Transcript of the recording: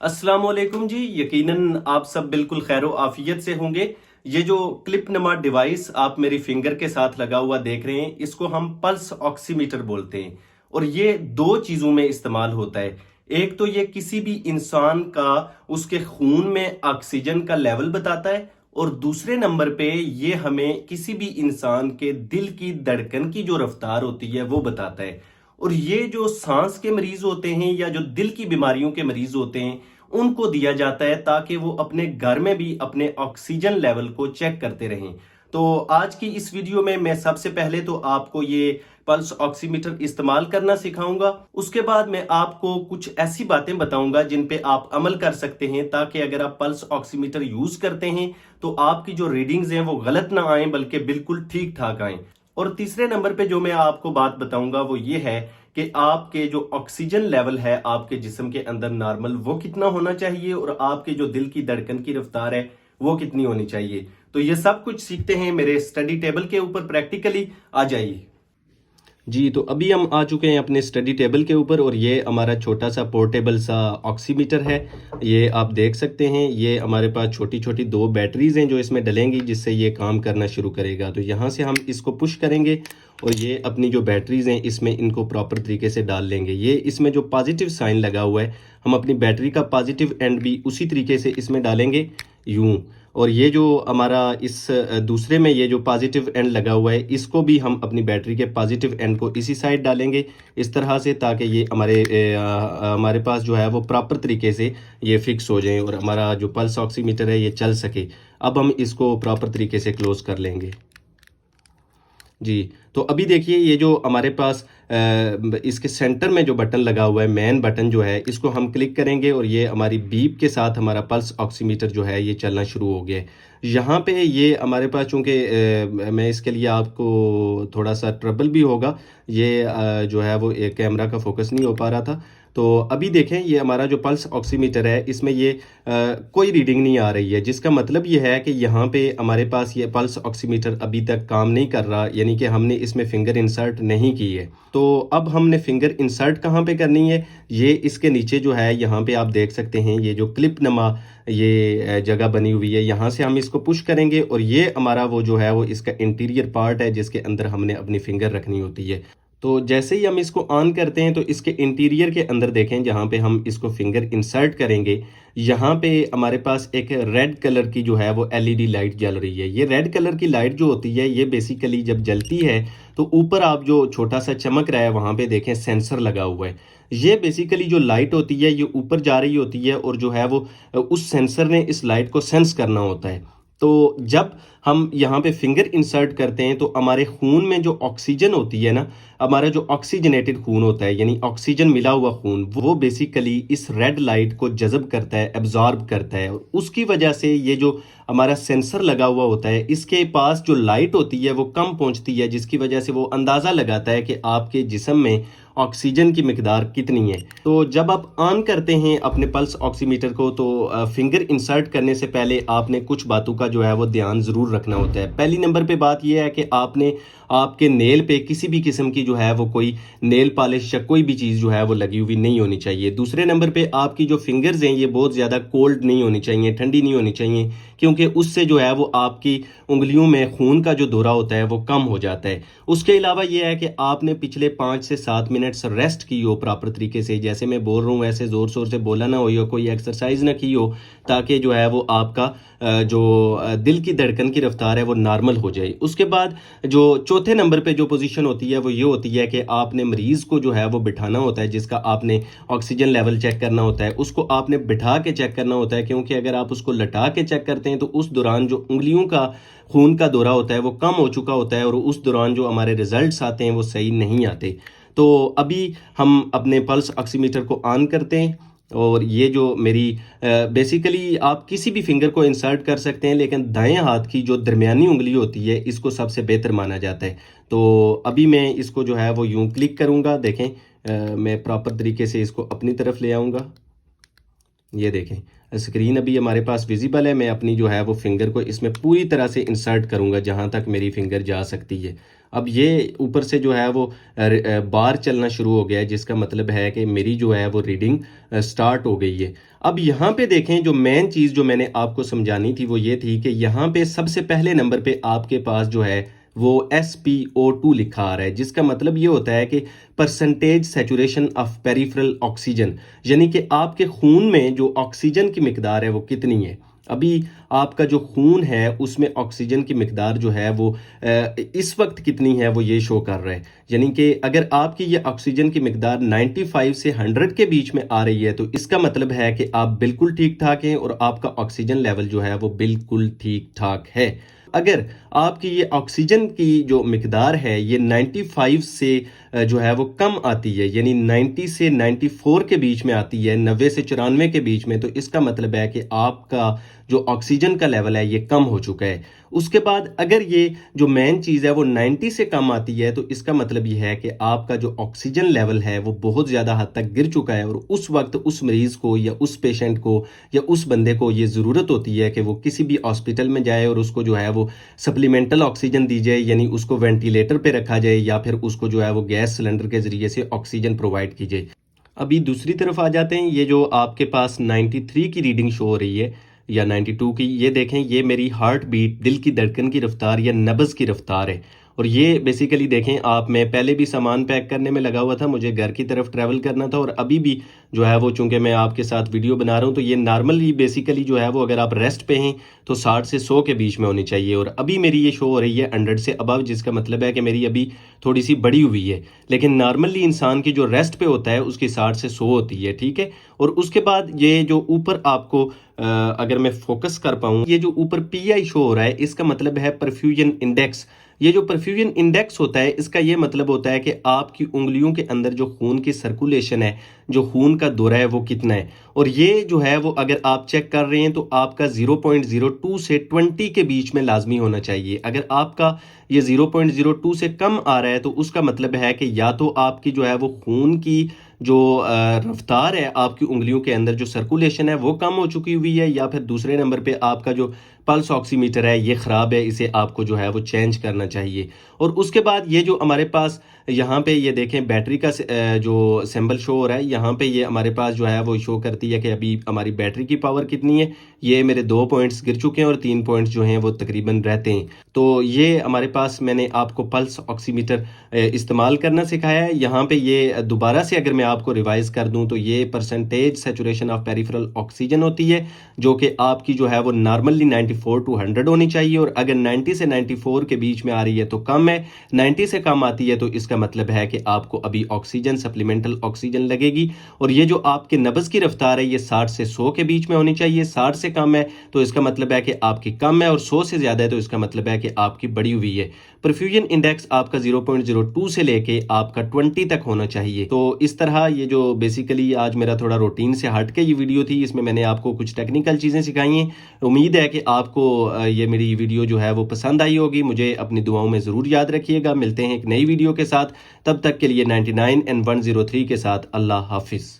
अस्सलाम वालेकुम जी। यकीनन आप सब बिल्कुल खैरो आफियत से होंगे। ये जो क्लिप नमा डिवाइस आप मेरी फिंगर के साथ लगा हुआ देख रहे हैं, इसको हम पल्स ऑक्सीमीटर बोलते हैं। और ये दो चीजों में इस्तेमाल होता है। एक तो ये किसी भी इंसान का उसके खून में ऑक्सीजन का लेवल बताता है, और दूसरे नंबर पे ये हमें किसी भी इंसान के दिल की धड़कन की जो रफ्तार होती है वो बताता है। और ये जो सांस के मरीज होते हैं या जो दिल की बीमारियों के मरीज होते हैं, उनको दिया जाता है ताकि वो अपने घर में भी अपने ऑक्सीजन लेवल को चेक करते रहें। तो आज की इस वीडियो में मैं सबसे पहले तो आपको ये पल्स ऑक्सीमीटर इस्तेमाल करना सिखाऊंगा। उसके बाद मैं आपको कुछ ऐसी बातें बताऊंगा जिन पे आप अमल कर सकते हैं, ताकि अगर आप पल्स ऑक्सीमीटर यूज करते हैं तो आपकी जो रीडिंग्स हैं वो गलत ना आए बल्कि बिल्कुल ठीक ठाक आए। और तीसरे नंबर पे जो मैं आपको बात बताऊंगा वो ये है कि आपके जो ऑक्सीजन लेवल है आपके जिस्म के अंदर नॉर्मल वो कितना होना चाहिए, और आपके जो दिल की धड़कन की रफ्तार है वो कितनी होनी चाहिए। तो ये सब कुछ सीखते हैं मेरे स्टडी टेबल के ऊपर प्रैक्टिकली। आ जाइए जी। तो अभी हम आ चुके हैं अपने स्टडी टेबल के ऊपर, और ये हमारा छोटा सा पोर्टेबल सा ऑक्सीमीटर है। ये आप देख सकते हैं, ये हमारे पास छोटी छोटी दो बैटरीज हैं जो इसमें डलेंगी, जिससे ये काम करना शुरू करेगा। तो यहाँ से हम इसको पुश करेंगे और ये अपनी जो बैटरीज हैं इसमें इनको प्रॉपर तरीके से डाल लेंगे। ये इसमें जो पॉजिटिव साइन लगा हुआ है, हम अपनी बैटरी का पॉजिटिव एंड भी उसी तरीके से इसमें डालेंगे यूं। और ये जो हमारा इस दूसरे में ये जो पॉजिटिव एंड लगा हुआ है, इसको भी हम अपनी बैटरी के पॉजिटिव एंड को इसी साइड डालेंगे इस तरह से, ताकि ये हमारे पास जो है वो प्रॉपर तरीके से ये फिक्स हो जाए और हमारा जो पल्स ऑक्सीमीटर है ये चल सके। अब हम इसको प्रॉपर तरीके से क्लोज कर लेंगे जी। तो अभी देखिए, ये जो हमारे पास इसके सेंटर में जो बटन लगा हुआ है, मेन बटन जो है, इसको हम क्लिक करेंगे और ये हमारी बीप के साथ हमारा पल्स ऑक्सीमीटर जो है ये चलना शुरू हो गया है। यहाँ पे ये हमारे पास चूँकि मैं इसके लिए आपको थोड़ा सा ट्रबल भी होगा, ये जो है वो एक कैमरा का फोकस नहीं हो पा रहा था। तो अभी देखें, ये हमारा जो पल्स ऑक्सीमीटर है इसमें ये कोई रीडिंग नहीं आ रही है, जिसका मतलब ये है कि यहाँ पे हमारे पास ये पल्स ऑक्सीमीटर अभी तक काम नहीं कर रहा, यानी कि हमने इसमें फिंगर इंसर्ट नहीं की है। तो अब हमने फिंगर इंसर्ट कहाँ पे करनी है, ये इसके नीचे जो है यहाँ पे आप देख सकते हैं, ये जो क्लिप नमा ये जगह बनी हुई है, यहाँ से हम इसको पुश करेंगे और ये हमारा वो जो है वो इसका इंटीरियर पार्ट है जिसके अंदर हमने अपनी फिंगर रखनी होती है। तो जैसे ही हम इसको ऑन करते हैं तो इसके इंटीरियर के अंदर देखें, जहाँ पे हम इसको फिंगर इंसर्ट करेंगे, यहाँ पे हमारे पास एक रेड कलर की जो है वो एलईडी लाइट जल रही है। ये रेड कलर की लाइट जो होती है, ये बेसिकली जब जलती है तो ऊपर आप जो छोटा सा चमक रहा है वहाँ पे देखें सेंसर लगा हुआ है। ये बेसिकली जो लाइट होती है ये ऊपर जा रही होती है, और जो है वो उस सेंसर ने इस लाइट को सेंस करना होता है। तो जब हम यहाँ पे फिंगर इंसर्ट करते हैं तो हमारे खून में जो ऑक्सीजन होती है ना, हमारा जो ऑक्सीजनेटेड खून होता है, यानी ऑक्सीजन मिला हुआ खून, वो बेसिकली इस रेड लाइट को जज़ब करता है, एब्जॉर्ब करता है। और उसकी वजह से ये जो हमारा सेंसर लगा हुआ होता है, इसके पास जो लाइट होती है वो कम पहुंचती है, जिसकी वजह से वो अंदाज़ा लगाता है कि आपके जिस्म में ऑक्सीजन की मिकदार कितनी है। तो जब आप ऑन करते हैं अपने पल्स ऑक्सीमीटर को, तो फिंगर इंसर्ट करने से पहले आपने कुछ बातों का जो है वो ध्यान ज़रूर रखना होता है। पहली नंबर पे बात यह है कि आपने आपके नेल पे किसी भी किस्म की जो है वो कोई नेल पॉलिश या कोई भी चीज़ जो है वो लगी हुई नहीं होनी चाहिए। दूसरे नंबर पे आपकी जो फिंगर्स हैं ये बहुत ज़्यादा कोल्ड नहीं होनी चाहिए, ठंडी नहीं होनी चाहिए, क्योंकि उससे जो है वो आपकी उंगलियों में खून का जो दौरा होता है वो कम हो जाता है। उसके अलावा ये है कि आपने पिछले 5 से 7 मिनट्स रेस्ट की हो प्रॉपर तरीके से। जैसे मैं बोल रहा हूँ वैसे ज़ोर शोर से बोला ना हो, या कोई एक्सरसाइज ना की हो, ताकि जो है वो आपका जो दिल की धड़कन की रफ्तार है वो नॉर्मल हो जाए। उसके बाद जो चौथे नंबर पे जो पोजीशन होती है वो ये होती है कि आपने मरीज़ को जो है वो बिठाना होता है, जिसका आपने ऑक्सीजन लेवल चेक करना होता है, उसको आपने बिठा के चेक करना होता है, क्योंकि अगर आप उसको लटा के चेक करते हैं तो उस दौरान जो उंगलियों का खून का दौरा होता है वो कम हो चुका होता है, और उस दौरान जो हमारे रिजल्ट्स आते हैं वो सही नहीं आते। तो अभी हम अपने पल्स ऑक्सीमीटर को ऑन करते हैं, और ये जो मेरी बेसिकली आप किसी भी फिंगर को इंसर्ट कर सकते हैं, लेकिन दाएं हाथ की जो दरमियानी उंगली होती है इसको सबसे बेहतर माना जाता है। तो अभी मैं इसको जो है वो यूं क्लिक करूंगा। देखें, मैं प्रॉपर तरीके से इसको अपनी तरफ ले आऊँगा। ये देखें, स्क्रीन अभी हमारे पास विजिबल है। मैं अपनी जो है वो फिंगर को इसमें पूरी तरह से इंसर्ट करूंगा जहां तक मेरी फिंगर जा सकती है। अब ये ऊपर से जो है वो बार चलना शुरू हो गया है, जिसका मतलब है कि मेरी जो है वो रीडिंग स्टार्ट हो गई है। अब यहाँ पे देखें, जो मेन चीज़ जो मैंने आपको समझानी थी वो ये थी कि यहाँ पे सबसे पहले नंबर पे आपके पास जो है वो SpO2 लिखा आ रहा है, जिसका मतलब ये होता है कि percentage saturation of peripheral oxygen, यानी कि आपके खून में जो ऑक्सीजन की मिकदार है वो कितनी है। अभी आपका जो खून है उसमें ऑक्सीजन की मिकदार जो है वो इस वक्त कितनी है वो ये शो कर रहा है। यानी कि अगर आपकी ये ऑक्सीजन की मिकदार 95 से 100 के बीच में आ रही है तो इसका मतलब है कि आप बिल्कुल ठीक ठाक हैं और आपका ऑक्सीजन लेवल जो है वो बिल्कुल ठीक ठाक है। अगर आपकी ये ऑक्सीजन की जो मिकदार है ये 95 से जो है वो कम आती है, यानी 90 से 94 के बीच में आती है, 90 से 94 के बीच में, तो इसका मतलब है कि आपका जो ऑक्सीजन का लेवल है ये कम हो चुका है। उसके बाद अगर ये जो मेन चीज़ है वो 90 से कम आती है तो इसका मतलब ये है कि आपका जो ऑक्सीजन लेवल है वो बहुत ज़्यादा हद तक गिर चुका है और उस वक्त उस मरीज़ को या उस पेशेंट को या उस बंदे को ये ज़रूरत होती है कि वो किसी भी हॉस्पिटल में जाए और उसको जो है वो सप्लीमेंटल ऑक्सीजन दी जाए, यानी उसको वेंटिलेटर पे रखा जाए या फिर उसको जो है वो गैस सिलेंडर के ज़रिए से ऑक्सीजन प्रोवाइड की जाए। अभी दूसरी तरफ आ जाते हैं, ये जो आपके पास 93 की रीडिंग शो हो रही है या 92 की, ये देखें, ये मेरी हार्ट बीट, दिल की धड़कन की रफ्तार या नब्ज़ की रफ्तार है। और ये बेसिकली देखें आप, मैं पहले भी सामान पैक करने में लगा हुआ था, मुझे घर की तरफ ट्रैवल करना था और अभी भी जो है वो चूंकि मैं आपके साथ वीडियो बना रहा हूँ तो ये नॉर्मली बेसिकली जो है वो अगर आप रेस्ट पे हैं तो 60 से 100 के बीच में होनी चाहिए और अभी मेरी ये शो हो रही है 100 से अबव, जिसका मतलब है कि मेरी अभी थोड़ी सी बड़ी हुई है। लेकिन नॉर्मली इंसान की जो रेस्ट पे होता है उसकी 60 से 100 होती है, ठीक है। और उसके बाद ये जो ऊपर आपको अगर मैं फोकस कर पाऊँ, ये जो ऊपर PI शो हो रहा है इसका मतलब है परफ्यूजन इंडेक्स। ये जो परफ्यूजन इंडेक्स होता है इसका ये मतलब होता है कि आपकी उंगलियों के अंदर जो खून की सर्कुलेशन है, जो खून का दौरा है वो कितना है। और ये जो है वो अगर आप चेक कर रहे हैं तो आपका 0.02 से 20 के बीच में लाजमी होना चाहिए। अगर आपका ये 0.02 से कम आ रहा है तो उसका मतलब है कि या तो आपकी जो है वो खून की जो रफ्तार है, आपकी उंगलियों के अंदर जो सर्कुलेशन है वो कम हो चुकी हुई है, या फिर दूसरे नंबर पे आपका जो पल्स ऑक्सीमीटर है ये ख़राब है, इसे आपको जो है वो चेंज करना चाहिए। और उसके बाद ये जो हमारे पास यहाँ पे ये देखें बैटरी का जो सिंबल शो हो रहा है, यहाँ पे ये हमारे पास जो है वो शो करती है कि अभी हमारी बैटरी की पावर कितनी है। ये मेरे 2 पॉइंट्स गिर चुके हैं और 3 पॉइंट्स जो हैं वो तकरीबन रहते हैं। तो ये हमारे पास मैंने आपको पल्स ऑक्सीमीटर इस्तेमाल करना सिखाया है। यहाँ पे ये दोबारा से अगर मैं आपको रिवाइज कर दूँ तो ये percentage saturation of peripheral oxygen होती है, जो कि आपकी जो है वो नॉर्मली 94 टू 100 होनी चाहिए और अगर 90 से 94 के बीच में आ रही है तो कम है, 90 से कम आती है तो इसका मतलब है कि आपको अभी ऑक्सीजन, सप्लीमेंटल ऑक्सीजन लगेगी। और ये जो आपके नब्ज़ की रफ्तार है ये 60 से 100 के बीच में होनी चाहिए। 60 से कम है तो इसका मतलब है कि आपकी कम है और 100 से ज़्यादा है तो इसका मतलब है कि आपकी बड़ी हुई है। परफ्यूजन इंडेक्स आपका 0.02 से लेके आपका 20 तक होना चाहिए। तो इस तरह ये जो बेसिकली आज मेरा थोड़ा रूटीन से हट के ये वीडियो थी, इसमें मैंने आपको कुछ टेक्निकल चीज़ें सिखाई हैं। उम्मीद है कि आपको ये मेरी वीडियो जो है वो पसंद आई होगी। मुझे अपनी दुआओं में ज़रूर याद रखिएगा। मिलते हैं एक नई वीडियो के साथ, तब तक के लिए 99 and 103 के साथ अल्लाह हाफिज़।